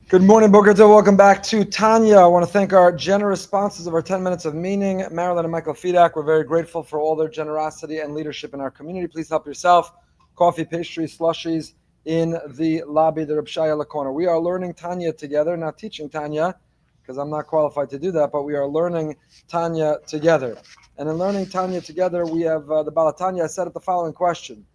Good morning, Boker Tov. Welcome back to Tanya. I want to thank our generous sponsors of our 10 Minutes of Meaning, Marilyn and Michael Fedak. We're very grateful for all their generosity and leadership in our community. Please help yourself. Coffee, pastries, slushies in the lobby, the Reb Shaya corner. We are learning Tanya together, not teaching Tanya, because I'm not qualified to do that, but we are learning Tanya together. And in learning Tanya together, we have the Balatanya set up the following question.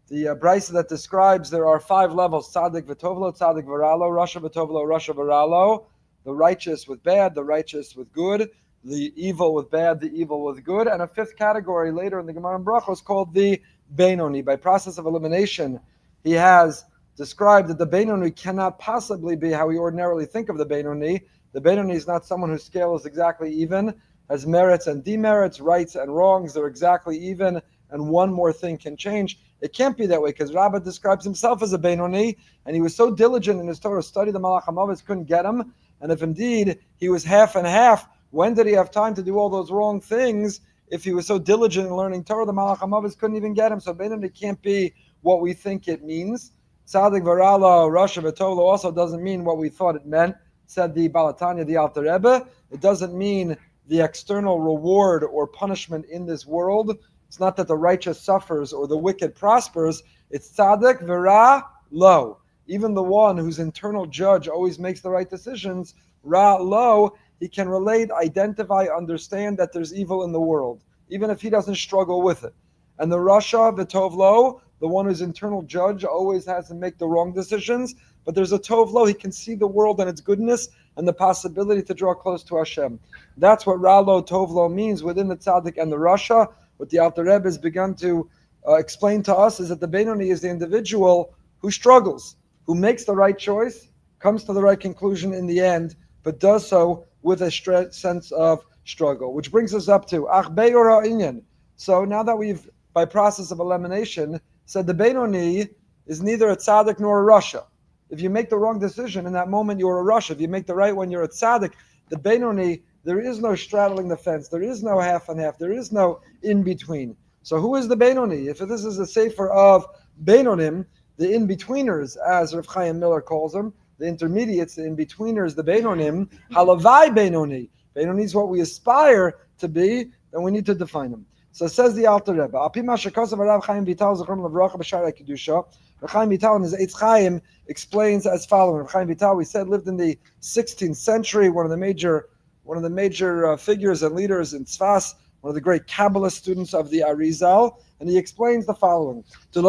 The brisa that describes there are 5 levels: tzaddik v'tovlo, tzaddik v'ralo, rasha v'tovlo, rasha v'ralo, the righteous with bad, the righteous with good, the evil with bad, the evil with good, and a 5th category later in the Gemara and Brachos called the Benoni. By process of elimination, he has described that the Benoni cannot possibly be how we ordinarily think of the Benoni. The Benoni is not someone whose scale is exactly even, has merits and demerits, rights and wrongs, they're exactly even, and one more thing can change. It can't be that way because Rabbah describes himself as a Benoni, and he was so diligent in his Torah study, the Malach HaMavis couldn't get him. And if indeed he was half and half, when did he have time to do all those wrong things? If he was so diligent in learning Torah, the Malach HaMavis couldn't even get him. So Benoni can't be what we think it means. Tzaddik v'ralo, rasha v'tovlo also doesn't mean what we thought it meant, said the Balatanya, the Alter Rebbe. It doesn't mean the external reward or punishment in this world. It's not that the righteous suffers or the wicked prospers. It's tzaddik v'ra lo. Even the one whose internal judge always makes the right decisions, ra lo, he can relate, identify, understand that there's evil in the world, even if he doesn't struggle with it. And the rasha v'tov lo, the one whose internal judge always has to make the wrong decisions, but there's a tov lo, he can see the world and its goodness and the possibility to draw close to Hashem. That's what ra lo, tov lo means within the tzaddik and the rasha. What the Alter Rebbe has begun to explain to us is that the Benoni is the individual who struggles, who makes the right choice, comes to the right conclusion in the end, but does so with a sense of struggle. Which brings us up to Ach Be'ora Inyan. So now that we've, by process of elimination, said the Benoni is neither a tzaddik nor a rasha. If you make the wrong decision in that moment, you're a rasha. If you make the right one, you're a tzaddik. The Benoni, there is no straddling the fence. There is no half and half. There is no in between. So who is the Benoni? If this is a sefer of Benonim, the in-betweeners, as Rav Chaim Miller calls them, the intermediates, the in-betweeners, the Benonim, halavai Benoni. Benoni is what we aspire to be, then we need to define them. So says the Alter Rebbe, Apima Shekosov Rav Chaim Vital Zechron Levracha B'Shara Kadusha. Rav Chaim Vital in his Eitz Chaim explains as following. Rav Chaim Vital, we said, lived in the 16th century, one of the major figures and leaders in Tzfas, one of the great Kabbalah students of the Arizal, and he explains the following: to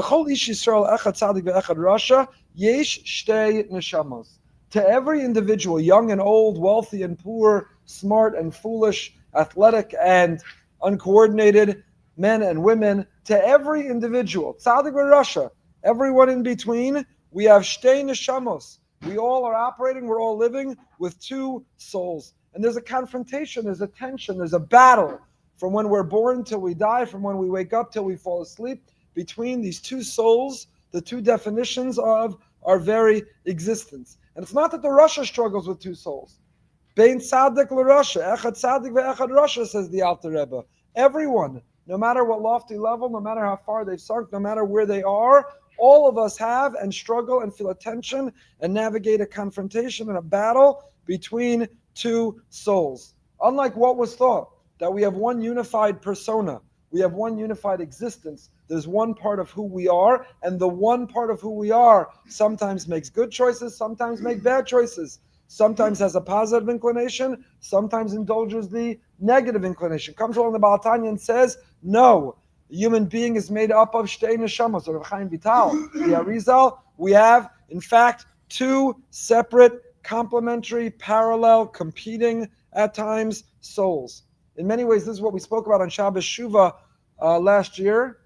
every individual, young and old, wealthy and poor, smart and foolish, athletic and uncoordinated, men and women, to every individual, tzaddik v'rasha, everyone in between, we have shtei neshamos. We all are operating, we're all living with 2 souls. And there's a confrontation, there's a tension, there's a battle from when we're born till we die, from when we wake up till we fall asleep, between these 2 souls, the 2 definitions of our very existence. And it's not that the rasha struggles with 2 souls. Bein tzaddik l'rasha, echad tzaddik ve'echad rasha, says the Alter Rebbe. Everyone, no matter what lofty level, no matter how far they've sunk, no matter where they are, all of us have and struggle and feel a tension and navigate a confrontation and a battle between 2 souls. Unlike what was thought, that we have one unified persona, we have one unified existence, there's one part of who we are, and the one part of who we are sometimes makes good choices, sometimes makes bad choices, sometimes has a positive inclination, sometimes indulges the negative inclination. Comes along the Balatanya and says, no, the human being is made up of shtei neshamos. Or Rav Chaim Vital, the Arizal, we have, in fact, 2 separate, complementary, parallel, competing, at times, souls. In many ways, this is what we spoke about on Shabbos Shuvah last year,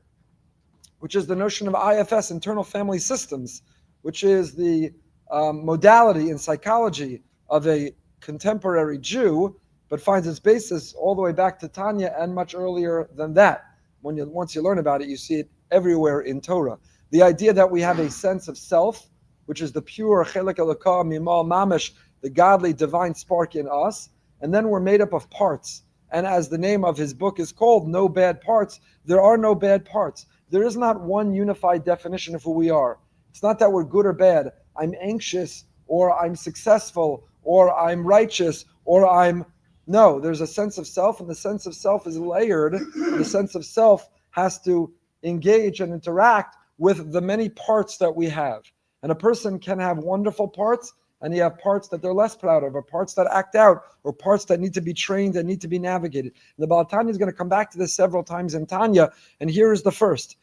which is the notion of IFS, internal family systems, which is the modality in psychology of a contemporary Jew, but finds its basis all the way back to Tanya and much earlier than that. Once you learn about it, you see it everywhere in Torah. The idea that we have a sense of self, which is the pure chelek elokah mimal mamish, the godly divine spark in us, and then we're made up of parts. And as the name of his book is called, No Bad Parts, there are no bad parts. There is not one unified definition of who we are. It's not that we're good or bad. I'm anxious or I'm successful, or I'm righteous, or no, there's a sense of self, and the sense of self is layered. The sense of self has to engage and interact with the many parts that we have. And a person can have wonderful parts, and you have parts that they're less proud of, or parts that act out, or parts that need to be trained and need to be navigated. And the Baal Tanya is going to come back to this several times in Tanya, and here is the first.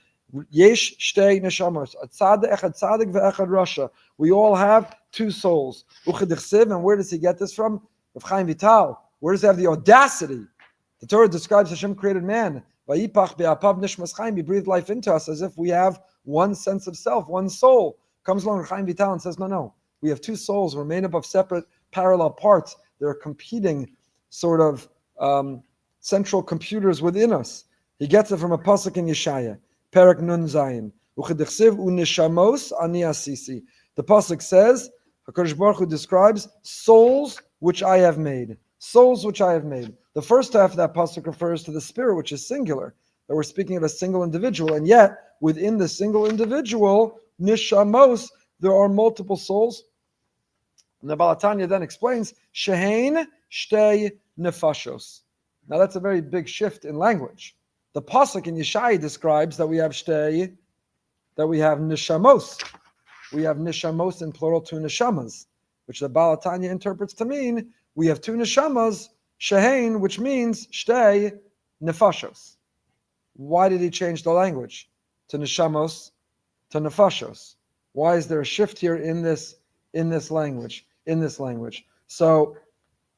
Yesh shtei neshamos, echad tzadik ve'echad rasha. We all have two souls. And where does he get this from? Rav Chaim Vital. Where does he have the audacity? The Torah describes Hashem created man. He breathed life into us as if we have one sense of self, one soul. Comes along Rav Chaim Vital and says, no. We have two souls. We're made up of separate parallel parts. They're competing sort of central computers within us. He gets it from a pasuk in Yeshaya. Perek Nun Zayin. Uchedichsiv unishamos ani asisi. The pasuk says, HaKadosh Baruch Hu describes souls which I have made. Souls which I have made. The first half of that pasuk refers to the spirit, which is singular. That we're speaking of a single individual, and yet within the single individual, nishamos, there are multiple souls. And the Baal Tanya then explains, shehein shtei nefashos. Now that's a very big shift in language. The pasuk in Yeshaya describes that we have shtei, that we have nishamos. We have nishamos in plural, two neshamas, which the Baal Tanya interprets to mean we have two neshamas, shehein, which means shtei nefashos. Why did he change the language to neshamos to nefashos? Why is there a shift here in this language? So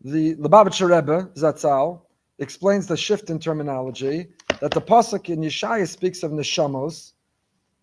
the Lubavitcher Rebbe Zatzal explains the shift in terminology, that the pasuk in Yeshaya speaks of neshamos.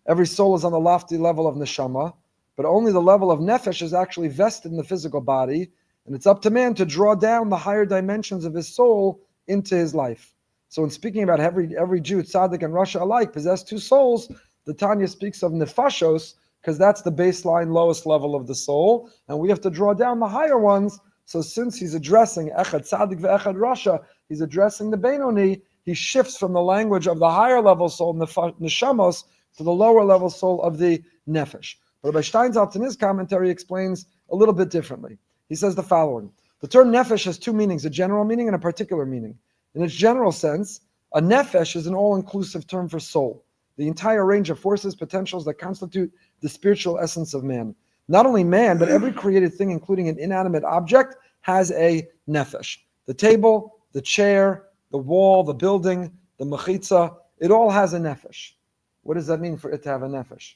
Every soul is on the lofty level of neshama, but only the level of nephesh is actually vested in the physical body, and it's up to man to draw down the higher dimensions of his soul into his life. So in speaking about every Jew, tzaddik and rasha alike, possess two souls, the Tanya speaks of nefashos, because that's the baseline, lowest level of the soul, and we have to draw down the higher ones. So since he's addressing echad tzaddik ve'echad rasha, he's addressing the Benoni, he shifts from the language of the higher level soul, neshamos, to the lower level soul of the nephesh. But Rabbi Steinsaltz in his commentary explains a little bit differently. He says the following. The term nephesh has two meanings, a general meaning and a particular meaning. In its general sense, a nephesh is an all-inclusive term for soul, the entire range of forces, potentials that constitute the spiritual essence of man. Not only man, but every created thing, including an inanimate object, has a nephesh. The table, the chair, the wall, the building, the mechitza, it all has a nephesh. What does that mean for it to have a nephesh?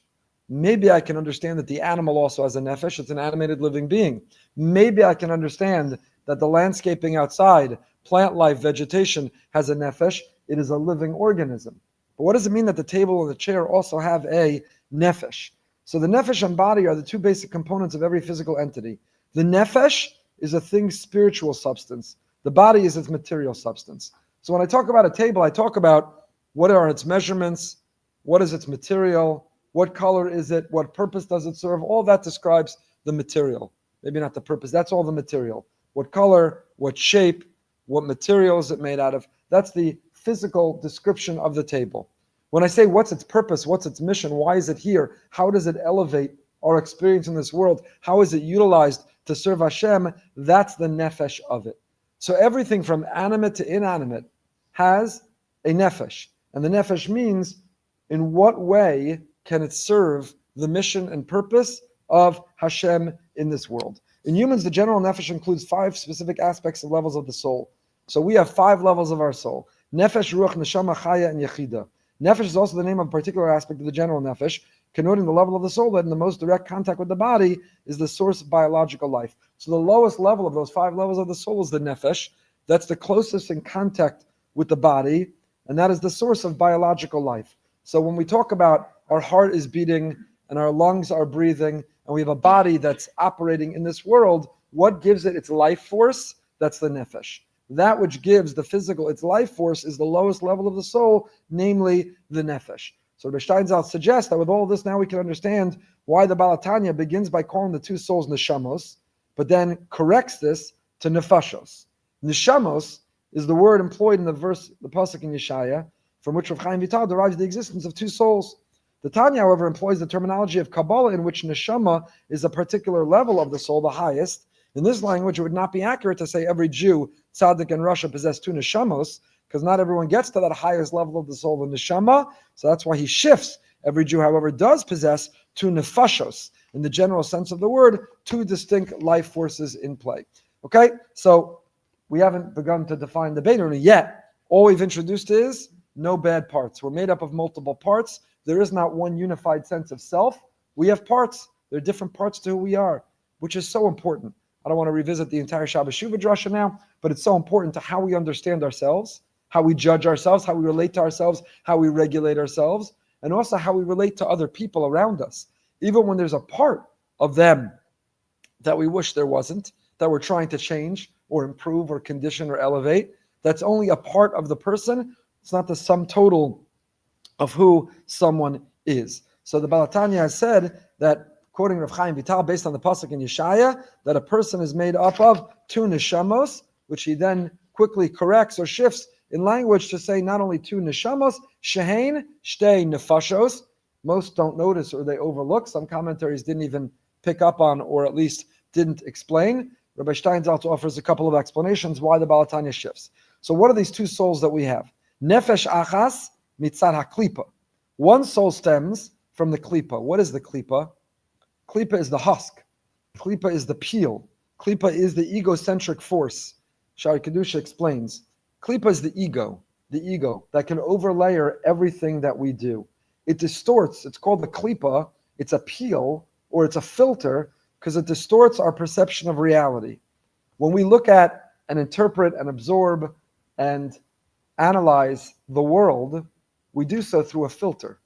Maybe I can understand that the animal also has a nephesh. It's an animated living being. Maybe I can understand that the landscaping outside, plant life, vegetation, has a nephesh. It is a living organism. But what does it mean that the table and the chair also have a nephesh? So the nephesh and body are the two basic components of every physical entity. The nephesh is a thing's spiritual substance. The body is its material substance. So when I talk about a table, I talk about what are its measurements, what is its material, what color is it, what purpose does it serve. All that describes the material. Maybe not the purpose, that's all the material. What color, what shape, what material is it made out of. That's the physical description of the table. When I say what's its purpose, what's its mission, why is it here, how does it elevate our experience in this world, how is it utilized to serve Hashem, that's the nephesh of it. So everything from animate to inanimate has a nephesh. And the nephesh means in what way can it serve the mission and purpose of Hashem in this world. In humans, the general nephesh includes 5 specific aspects and levels of the soul. So we have 5 levels of our soul. Nefesh, ruach, neshama, chaya, and yechida. Nefesh is also the name of a particular aspect of the general nefesh, connoting the level of the soul that in the most direct contact with the body is the source of biological life. So the lowest level of those 5 levels of the soul is the nefesh. That's the closest in contact with the body, and that is the source of biological life. So when we talk about our heart is beating and our lungs are breathing and we have a body that's operating in this world, what gives it its life force? That's the nefesh. That which gives the physical its life force is the lowest level of the soul, namely the nefesh. So Rabbi Steinsaltz suggests that with all this now we can understand why the Baal Tanya begins by calling the two souls neshamos, but then corrects this to nefashos. Neshamos is the word employed in the verse, the pasuk in Yeshaya, from which Rav Chaim Vital derives the existence of two souls. The Tanya, however, employs the terminology of Kabbalah in which neshama is a particular level of the soul, the highest. In this language, it would not be accurate to say every Jew, tzaddik, and Russia possess two neshamos, because not everyone gets to that highest level of the soul, the neshama. So that's why he shifts. Every Jew, however, does possess two nefashos. In the general sense of the word, two distinct life forces in play. Okay, so we haven't begun to define the Benoni yet. All we've introduced is no bad parts. We're made up of multiple parts. There is not one unified sense of self. We have parts. There are different parts to who we are, which is so important. I don't want to revisit the entire Shabbos Shuvah drasha now, but it's so important to how we understand ourselves, how we judge ourselves, how we relate to ourselves, how we regulate ourselves, and also how we relate to other people around us. Even when there's a part of them that we wish there wasn't, that we're trying to change or improve or condition or elevate, that's only a part of the person. It's not the sum total of who someone is. So the Baal Tanya has said that, quoting Rav Chaim Vital, based on the pasuk in Yeshaya, that a person is made up of two neshamos, which he then quickly corrects or shifts in language to say not only two neshamos, shehein shtei nefashos. Most don't notice or they overlook. Some commentaries didn't even pick up on, or at least didn't explain. Rabbi Steinsaltz offers a couple of explanations why the Baal Tanya shifts. So what are these two souls that we have? Nefesh achas mitzad haklipa. One soul stems from the klipa. What is the klipa? Klipa is the husk. Klipa is the peel. Klipa is the egocentric force. Shari Kadusha explains. Klipa is the ego that can overlayer everything that we do. It distorts. It's called the klipa. It's a peel or it's a filter because it distorts our perception of reality. When we look at and interpret and absorb and analyze the world, we do so through a filter.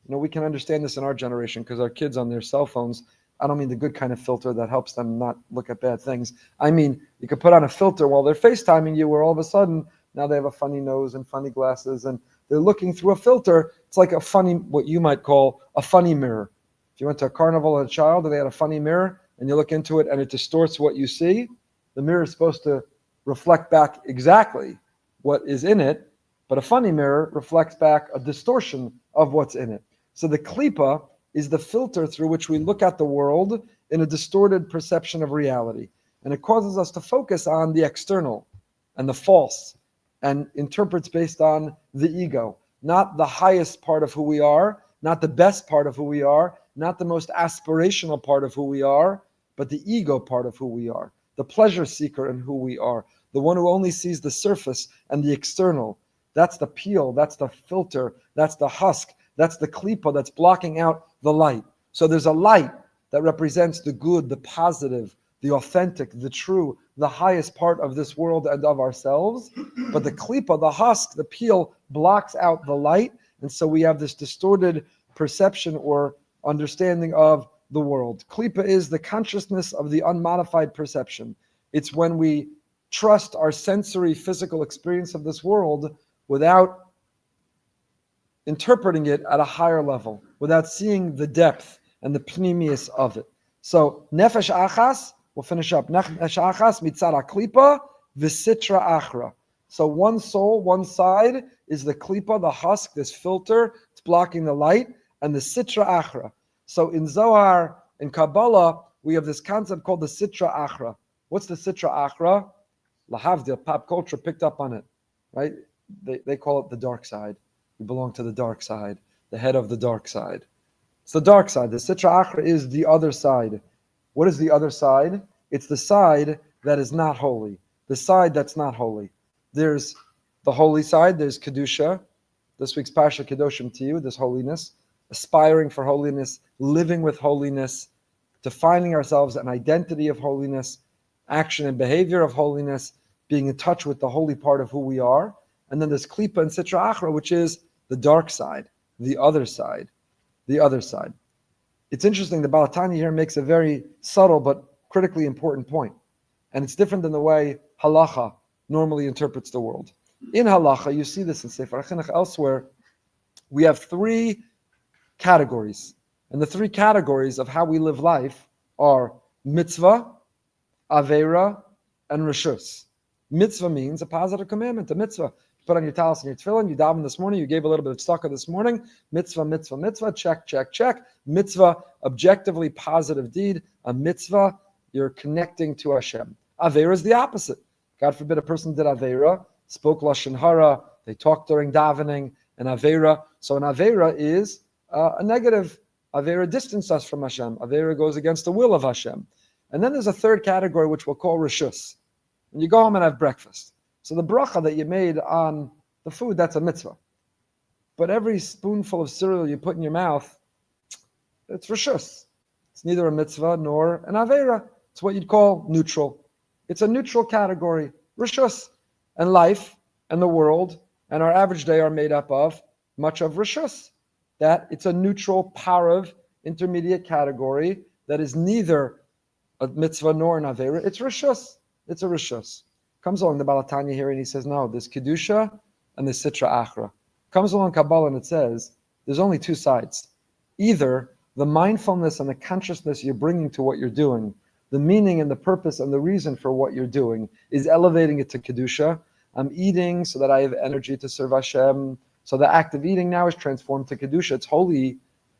We can understand this in our generation because our kids on their cell phones, I don't mean the good kind of filter that helps them not look at bad things. I mean, you could put on a filter while they're FaceTiming you where all of a sudden now they have a funny nose and funny glasses and they're looking through a filter. It's like a funny, what you might call a funny mirror. If you went to a carnival as a child and they had a funny mirror and you look into it and it distorts what you see, the mirror is supposed to reflect back exactly what is in it, but a funny mirror reflects back a distortion of what's in it. So the klipa is the filter through which we look at the world in a distorted perception of reality. And it causes us to focus on the external and the false and interprets based on the ego, not the highest part of who we are, not the best part of who we are, not the most aspirational part of who we are, but the ego part of who we are, the pleasure seeker in who we are, the one who only sees the surface and the external. That's the peel, that's the filter, that's the husk, that's the klipa that's blocking out the light. So there's a light that represents the good, the positive, the authentic, the true, the highest part of this world and of ourselves. But the klipa, the husk, the peel blocks out the light. And so we have this distorted perception or understanding of the world. Klipa is the consciousness of the unmodified perception. It's when we trust our sensory physical experience of this world without interpreting it at a higher level, without seeing the depth and the pnimius of it. So nefesh achas, we'll finish up. Nefesh achas mitzad haklipa v'sitra achra. So one soul, one side is the klipa, the husk, this filter, it's blocking the light, and the sitra achra. So in Zohar, in Kabbalah, we have this concept called the sitra achra. What's the sitra achra? Lahavdil, pop culture picked up on it, right? They call it the dark side. We belong to the dark side, the head of the dark side. It's the dark side. The sitra achra is the other side. What is the other side? It's the side that is not holy. The side that's not holy. There's the holy side. There's Kadusha. This week's Parsha Kedoshim to you, this holiness. Aspiring for holiness, living with holiness, defining ourselves an identity of holiness, action and behavior of holiness, being in touch with the holy part of who we are. And then there's klipa and sitra achra, which is the dark side, the other side, the other side. It's interesting, the Baal Tanya here makes a very subtle but critically important point. And it's different than the way halacha normally interprets the world. In halacha, you see this in Sefer HaChinuch elsewhere, we have three categories. And the three categories of how we live life are mitzvah, avera, and reshus. Mitzvah means a positive commandment, a mitzvah. put on your talis and your tefillin, you daven this morning, you gave a little bit of tzedakah this morning, mitzvah, mitzvah, mitzvah, check, check, check. Mitzvah, objectively positive deed. A mitzvah, you're connecting to Hashem. Aveira is the opposite. God forbid a person did Aveira, spoke Lashon Hara, they talked during davening, and Aveira. So an Aveira is a negative. Aveira distances us from Hashem. Aveira goes against the will of Hashem. And then there's a third category, which we'll call Rishus. When you go home and have breakfast. So the bracha that you made on the food, that's a mitzvah. But every spoonful of cereal you put in your mouth, it's Rishus. It's neither a mitzvah nor an Aveira. It's what you'd call neutral. It's a neutral category. Rishus. And life and the world and our average day are made up of much of Rishus. That it's a neutral, parav, intermediate category that is neither a mitzvah nor an Aveira. It's Rishus. It's a Rishus. Comes along the Tanya here and he says, no, there's Kadusha and there's sitra achra. Comes along Kabbalah and it says, there's only two sides. Either the mindfulness and the consciousness you're bringing to what you're doing, the meaning and the purpose and the reason for what you're doing is elevating it to Kadusha. I'm eating so that I have energy to serve Hashem. So the act of eating now is transformed to Kadusha. It's holy.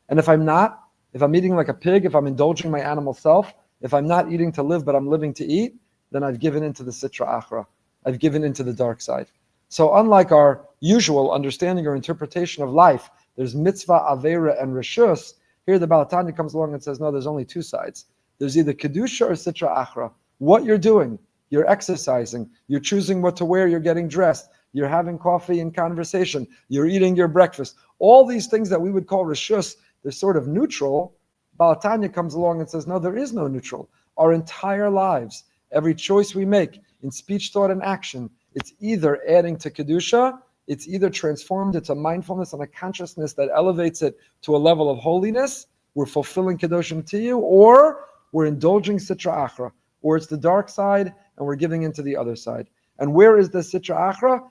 And if I'm not, if I'm eating like a pig, if I'm indulging my animal self, if I'm not eating to live, but I'm living to eat, then I've given into the sitra achra. I've given into the dark side. So unlike our usual understanding or interpretation of life, there's mitzvah, aveira, and rishus. Here the Baal Tanya comes along and says, no, there's only two sides. There's either kedusha or sitra achra. What you're doing, you're exercising, you're choosing what to wear, you're getting dressed, you're having coffee and conversation, you're eating your breakfast. All these things that we would call rishus, they're sort of neutral. Baal Tanya comes along and says, no, there is no neutral. Our entire lives, every choice we make in speech, thought, and action, it's either adding to Kedusha, it's either transformed into mindfulness and a consciousness that elevates it to a level of holiness, we're fulfilling Kedoshim to you, or we're indulging Sitra Achra, or it's the dark side and we're giving into the other side. And where is the Sitra Achra?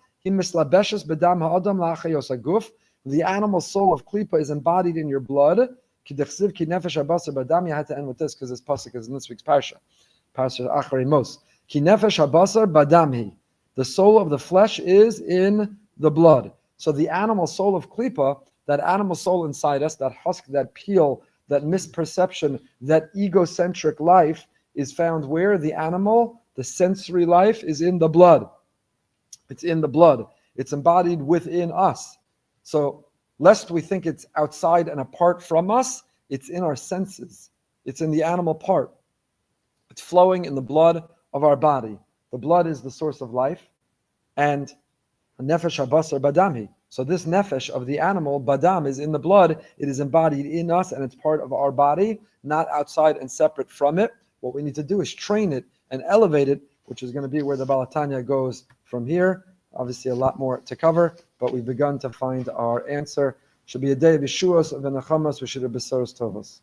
The animal soul of Klipa is embodied in your blood. I had to end with this because this pasuk is in this week's parsha. Parsha Acharei Mos. Ki nefesh habasar badamhi. The soul of the flesh is in the blood. So the animal soul of Klipa, that animal soul inside us, that husk, that peel, that misperception, that egocentric life is found where? The animal, the sensory life is in the blood. It's in the blood. It's embodied within us. So lest we think it's outside and apart from us, it's in our senses. It's in the animal part. It's flowing in the blood of our body. The blood is the source of life. And nephesh habasar badamhi. So this nephesh of the animal, badam, is in the blood. It is embodied in us and it's part of our body, not outside and separate from it. What we need to do is train it and elevate it, which is going to be where the Baal Tanya goes from here. Obviously a lot more to cover, but we've begun to find our answer. Should be a day of Yeshuos, of Nechamas, we should have Besoros Tovos.